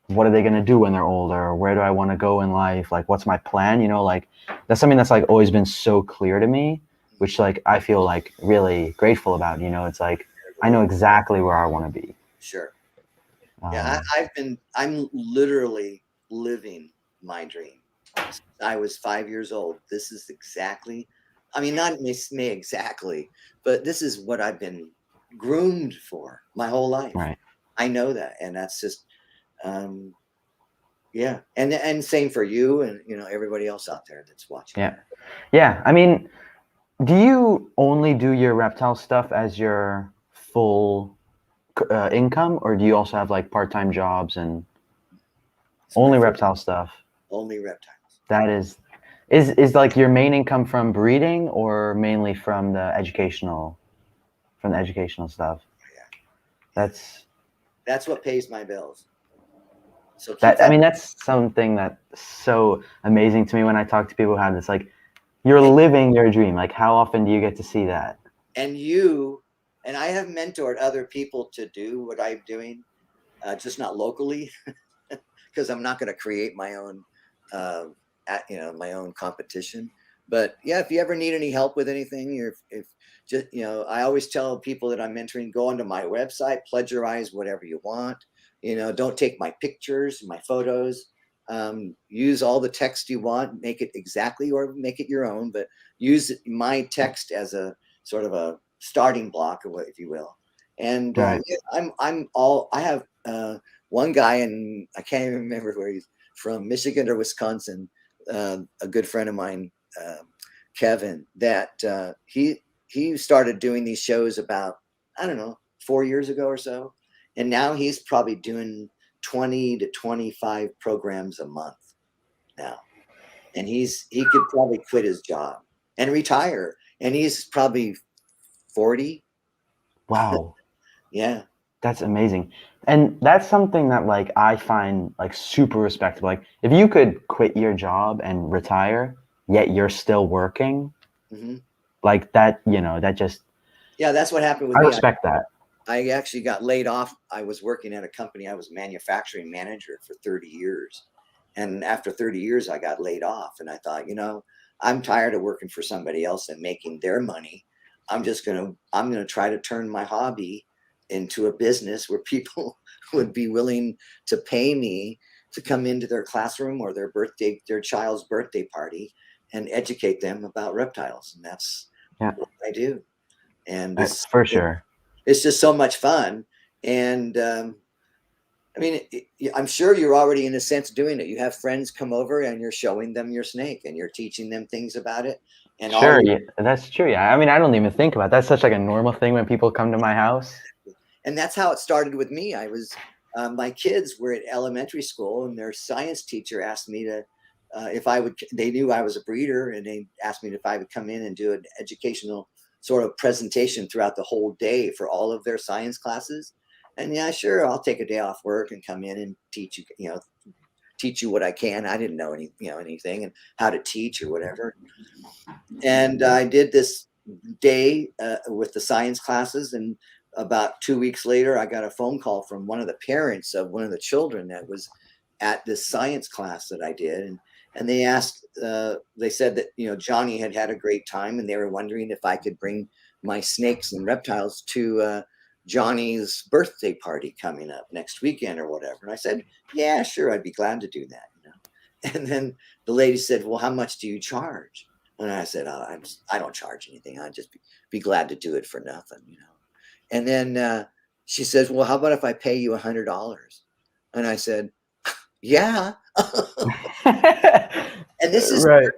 what are they going to do when they're older? Where do I want to go in life? Like, what's my plan? Like that's something that's like always been so clear to me, which like I feel like really grateful about. It's like I know exactly where I want to be. Sure. Yeah, Um, I'm literally living my dream. Since I was 5 years old. This is exactly, I mean, not me exactly, but this is what I've been groomed for my whole life. right. I know that, and that's just, um, yeah, and same for you, and everybody else out there that's watching. Yeah. Yeah. I mean, do you only do your reptile stuff as your full income, or do you also have like part-time jobs and It's my only full, reptile stuff? only reptiles. That is like your main income from breeding, or mainly from the educational stuff? Yeah, yeah. That's That's what pays my bills. So keep that. I that. mean, that's something that's so amazing to me when I talk to people who have this. Like, you're And living your dream. Like, how often do you get to see that? and you and I have mentored other people to do what I'm doing, just not locally, because I'm not going to create my own, uh, my own competition. But yeah, if you ever need any help with anything, or if just I always tell people that I'm mentoring, go onto my website, plagiarize whatever you want. Don't take my pictures, my photos. Use all the text you want, make it exactly or make it your own, but use my text as a sort of a starting block, if you will. And Right. yeah, I have one guy, and I can't even remember where he's from, Michigan or Wisconsin, a good friend of mine, Kevin, that he started doing these shows about, I don't know, 4 years ago or so, and now he's probably doing 20 to 25 programs a month now, and he could probably quit his job and retire, and he's probably 40. Wow. Yeah. That's amazing. And that's something that like I find like super respectable. Like if you could quit your job and retire, yet you're still working, Hmm. like that, that just Yeah, that's what happened with I me. respect that. I actually got laid off. I was working at a company. I was manufacturing manager for 30 years. And after 30 years, I got laid off. And I thought, I'm tired of working for somebody else and making their money. I'm gonna try to turn my hobby into a business where people would be willing to pay me to come into their classroom or their child's birthday party and educate them about reptiles. And that's what I do. And For sure. it's just so much fun. And I mean, I'm sure you're already in a sense doing it. You have friends come over and you're showing them your snake and you're teaching them things about it. And sure, yeah, that's true. Yeah, I mean, I don't even think about it. That's such like a normal thing when people come to my house. And that's how it started with me. I was my kids were at elementary school, and their science teacher asked me to if I would. They knew I was a breeder, and they asked me if I would come in and do an educational sort of presentation throughout the whole day for all of their science classes. And yeah, sure, I'll take a day off work and come in and teach you. Teach you what I can. I didn't know anything and how to teach or whatever. And I did this day with the science classes, and about 2 weeks later, I got a phone call from one of the parents of one of the children that was at this science class that I did, and they asked, they said that Johnny had had a great time, and they were wondering if I could bring my snakes and reptiles to Johnny's birthday party coming up next weekend or whatever. And I said, yeah, sure, I'd be glad to do that. And then the lady said, well, how much do you charge? And I said, oh, I don't charge anything. I'd just be glad to do it for nothing. And then she says, well, how about if I pay you $100? And I said, yeah. And this is right.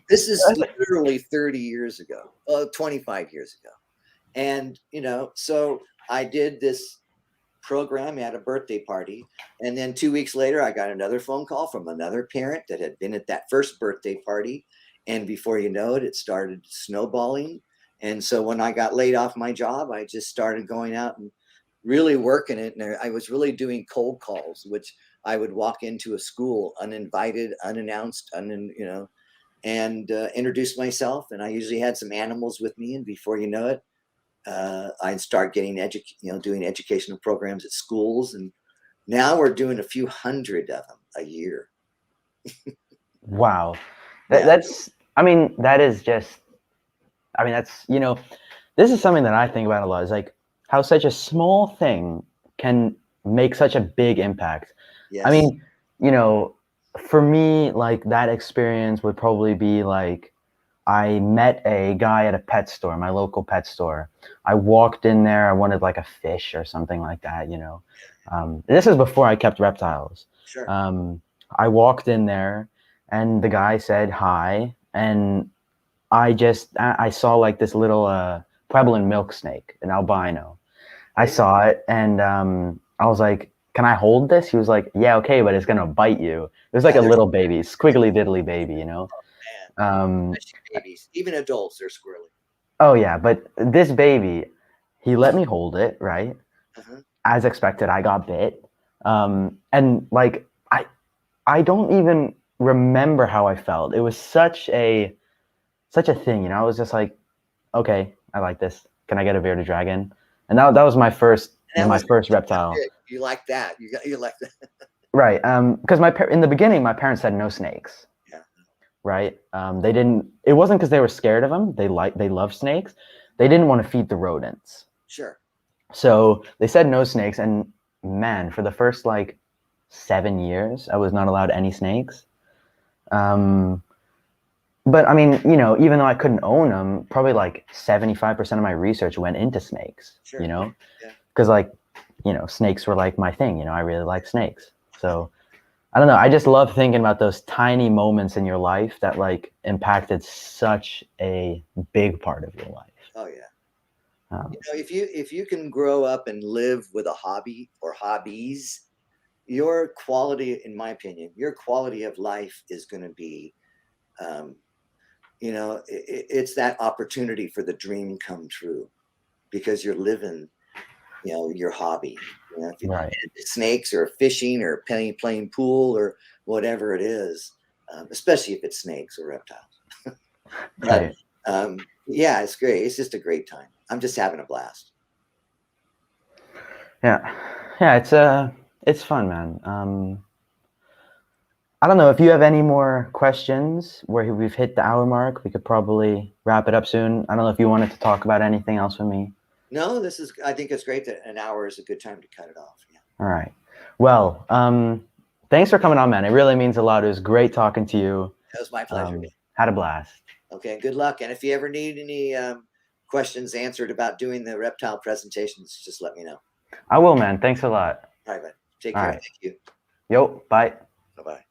This is literally 30 years ago, 25 years ago. And, so I did this program at a birthday party. And then 2 weeks later, I got another phone call from another parent that had been at that first birthday party. And before you know it, it started snowballing. And so when I got laid off my job, I just started going out and really working it. And I was really doing cold calls, which I would walk into a school uninvited, unannounced, and introduce myself. And I usually had some animals with me. And before you know it, I'd start getting doing educational programs at schools. And now we're doing a few hundred of them a year. Wow. That's, I mean, that is just, I mean, that's, this is something that I think about a lot, is like how such a small thing can make such a big impact. Yes. I mean, for me, like that experience would probably be like, I met a guy at a pet store, my local pet store. I walked in there, I wanted like a fish or something like that, this is before I kept reptiles. Sure. I walked in there and the guy said hi, and I saw like this little Puebloan milk snake, an albino. I saw it, and I was like, can I hold this? He was like, yeah, okay, but it's gonna bite you. It was like a little baby, squiggly diddly baby, Babies, even adults, are squirrely. Oh yeah, but this baby, he let me hold it, right? As expected, I got bit. And like I don't even remember how I felt. It was such a thing, I was just like, okay, I like this. Can I get a bearded dragon? And that was my first reptile. You like that? You like that? Right. Because in the beginning, my parents said no snakes. Yeah. Right. They didn't. It wasn't because they were scared of them. They love snakes. They didn't want to feed the rodents. Sure. So they said no snakes, and man, for the first like 7 years, I was not allowed any snakes. But I mean, even though I couldn't own them, probably like 75% of my research went into snakes. Sure. Because like, snakes were like my thing. I really like snakes. So I don't know. I just love thinking about those tiny moments in your life that like impacted such a big part of your life. Oh yeah. If you can grow up and live with a hobby or hobbies, your quality, in my opinion, your quality of life is going to be, it's that opportunity for the dream come true, because you're living, your hobby. Right. Snakes or fishing or playing pool or whatever it is, especially if it's snakes or reptiles. But right. Yeah, it's great. It's just a great time. I'm just having a blast. Yeah, it's fun, man. I don't know if you have any more questions. Where we've hit the hour mark, we could probably wrap it up soon. I don't know if you wanted to talk about anything else with me. No, I think it's great that an hour is a good time to cut it off. Yeah. All right. Well, Thanks for coming on, man. It really means a lot. It was great talking to you. It was my pleasure. Had a blast. Okay, good luck. And if you ever need any questions answered about doing the reptile presentations, just let me know. I will, man. Thanks a lot. All right, man. Take care. Thank you. Yo, bye. Bye-bye.